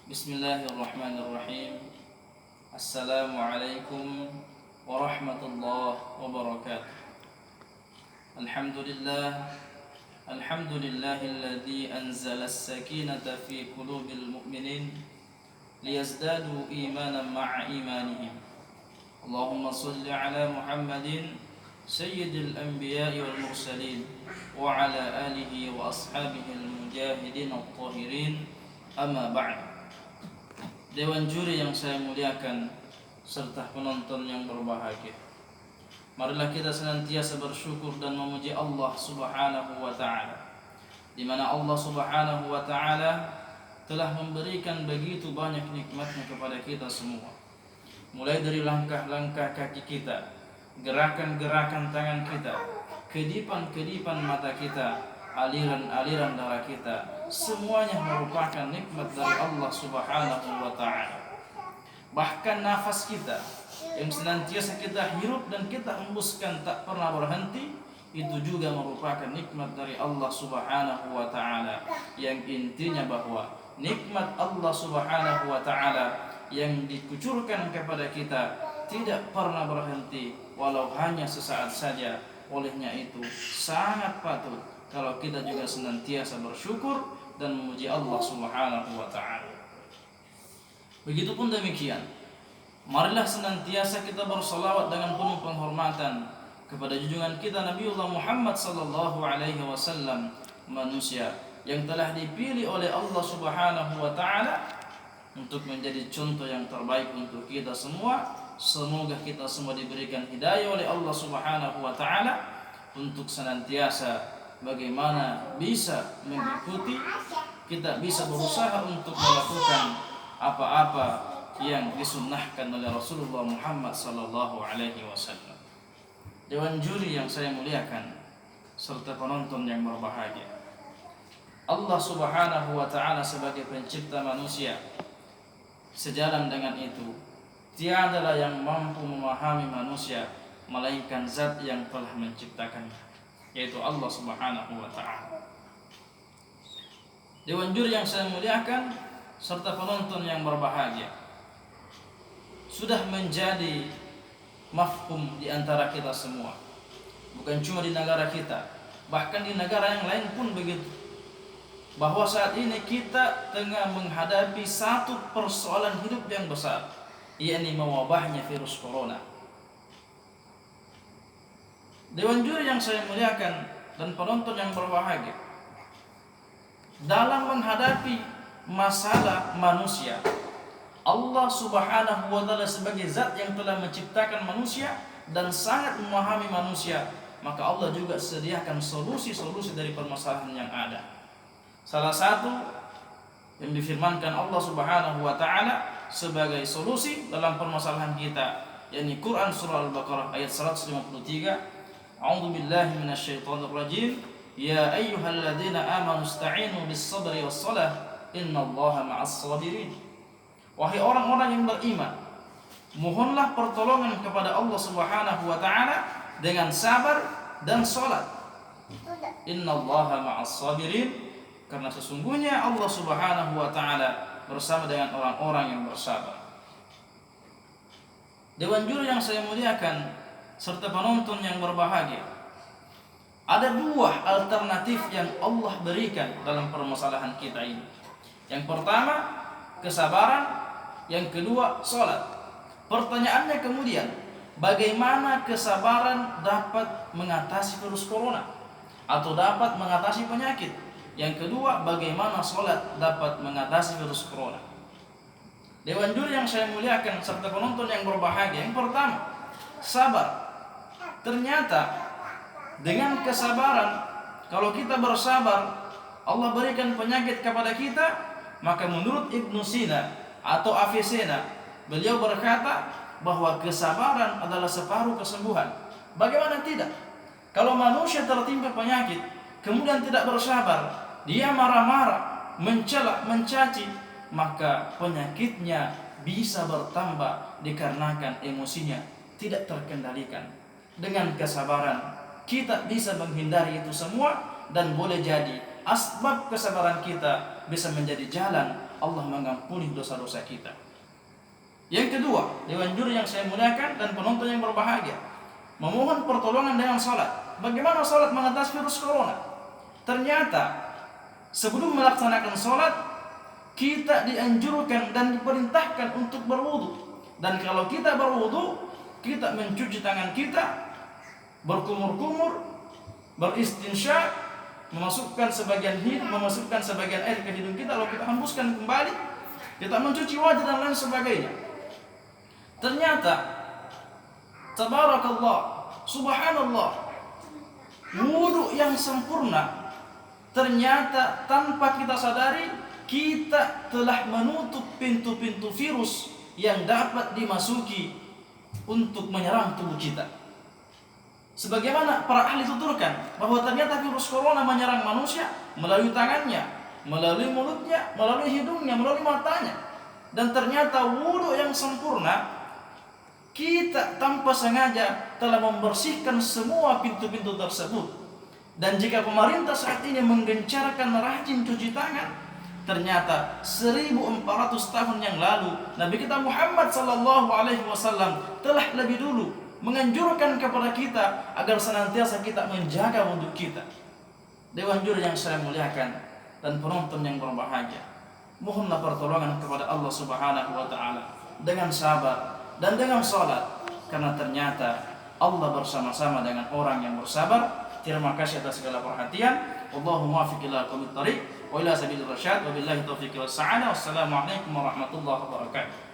Bismillahirrahmanirrahim. Assalamualaikum warahmatullahi wabarakatuh. Alhamdulillah. Alhamdulillahilladzi anzala as-sakinata fi qulubil mu'minin liyazdadu imanan ma'a imanihim. Allahumma shalli ala Muhammadin sayyidil anbiya'i wal mursalin wa ala alihi wa ashabihi al-mujahidin at-tahirin. Amma ba'd. Dewan juri yang saya muliakan serta penonton yang berbahagia, marilah kita senantiasa bersyukur dan memuji Allah Subhanahu wa taala, di mana Allah Subhanahu wa taala telah memberikan begitu banyak nikmatnya kepada kita semua. Mulai dari langkah-langkah kaki kita, gerakan-gerakan tangan kita, kedipan-kedipan mata kita, aliran-aliran darah kita, semuanya merupakan nikmat dari Allah Subhanahu wa taala. Bahkan nafas kita yang senantiasa kita hirup dan kita hembuskan tak pernah berhenti, itu juga merupakan nikmat dari Allah Subhanahu wa taala, yang intinya bahwa nikmat Allah Subhanahu wa taala yang dikucurkan kepada kita tidak pernah berhenti walau hanya sesaat saja. Olehnya itu sangat patut kalau kita juga senantiasa bersyukur dan memuji Allah Subhanahu wa taala. Begitupun demikian, marilah senantiasa kita bersalawat dengan penuh penghormatan kepada junjungan kita Nabiullah Muhammad sallallahu alaihi wasallam, manusia yang telah dipilih oleh Allah Subhanahu wa taala untuk menjadi contoh yang terbaik untuk kita semua. Semoga kita semua diberikan hidayah oleh Allah Subhanahu wa taala untuk senantiasa bagaimana bisa mengikuti, kita bisa berusaha untuk melakukan apa-apa yang disunnahkan oleh Rasulullah Muhammad sallallahu alaihi wasallam. Dewan juri yang saya muliakan serta penonton yang berbahagia, Allah Subhanahu wa taala sebagai pencipta manusia, sejalan dengan itu tiadalah yang mampu memahami manusia melainkan zat yang telah menciptakannya, yaitu Allah Subhanahu wa taala. Dewan juri yang saya muliakan serta penonton yang berbahagia, sudah menjadi mafhum di antara kita semua, bukan cuma di negara kita, bahkan di negara yang lain pun begitu, bahwa saat ini kita tengah menghadapi satu persoalan hidup yang besar, yakni mewabahnya virus corona. Dewan juri yang saya muliakan dan penonton yang berbahagia, dalam menghadapi masalah manusia, Allah Subhanahu wa taala sebagai zat yang telah menciptakan manusia dan sangat memahami manusia, maka Allah juga sediakan solusi-solusi dari permasalahan yang ada. Salah satu yang difirmankan Allah Subhanahu wa taala sebagai solusi dalam permasalahan kita, yakni Quran surah Al-Baqarah ayat 153. A'udzu billahi minasyaitonir rajim. Ya ayyuhalladzina amanu ista'inu bis-sabri was-shalah innallaha ma'as sabirin. Wahai orang-orang yang beriman, mohonlah pertolongan kepada Allah Subhanahu wa taala dengan sabar dan salat. Innallaha ma'as sabirin, karena sesungguhnya Allah Subhanahu wa taala bersama dengan orang-orang yang bersabar. Dewan juri yang saya muliakan serta penonton yang berbahagia, ada dua alternatif yang Allah berikan dalam permasalahan kita ini. Yang pertama, kesabaran. Yang kedua, salat. Pertanyaannya kemudian, bagaimana kesabaran dapat mengatasi virus corona atau dapat mengatasi penyakit? Yang kedua, bagaimana salat dapat mengatasi virus corona? Dewan juri yang saya muliakan serta penonton yang berbahagia, yang pertama, sabar. Ternyata dengan kesabaran, kalau kita bersabar, Allah berikan penyakit kepada kita, maka menurut Ibnu Sina atau Avicenna, beliau berkata bahwa kesabaran adalah separuh kesembuhan. Bagaimana tidak? Kalau manusia tertimpa penyakit, kemudian tidak bersabar, dia marah-marah, mencela, mencaci, maka penyakitnya bisa bertambah dikarenakan emosinya tidak terkendalikan. Dengan kesabaran kita bisa menghindari itu semua, dan boleh jadi asbab kesabaran kita bisa menjadi jalan Allah mengampuni dosa-dosa kita. Yang kedua, dewan juri yang saya muliakan dan penonton yang berbahagia, memohon pertolongan dengan salat. Bagaimana salat mengatasi virus corona? Ternyata sebelum melaksanakan salat, kita dianjurkan dan diperintahkan untuk berwudu. Dan kalau kita berwudu, kita mencuci tangan kita, berkumur-kumur, beristinsyak, memasukkan sebagian air ke hidung kita, lalu kita hembuskan kembali, kita mencuci wajah dan lain sebagainya. Ternyata tabarakallah, subhanallah, wudu yang sempurna, ternyata tanpa kita sadari kita telah menutup pintu-pintu virus yang dapat dimasuki untuk menyerang tubuh kita. Sebagaimana para ahli tuturkan bahwa ternyata virus corona menyerang manusia melalui tangannya, melalui mulutnya, melalui hidungnya, melalui matanya. Dan ternyata wudu yang sempurna, kita tanpa sengaja telah membersihkan semua pintu-pintu tersebut. Dan jika pemerintah saat ini menggencarkan rajin cuci tangan, ternyata 1400 tahun yang lalu Nabi kita Muhammad SAW telah lebih dulu menganjurkan kepada kita agar senantiasa kita menjaga wudu kita. Dewan juri yang saya muliakan dan penonton yang berbahagia, mohonlah pertolongan kepada Allah Subhanahu wa taala dengan sabar dan dengan salat, karena ternyata Allah bersama-sama dengan orang yang bersabar. Terima kasih atas segala perhatian. Allahumma muwaffiq ila aqwamit thariq wa ila sabilir rasyad wa billahi taufiq was sa'adah. Wassalamualaikum warahmatullahi wabarakatuh.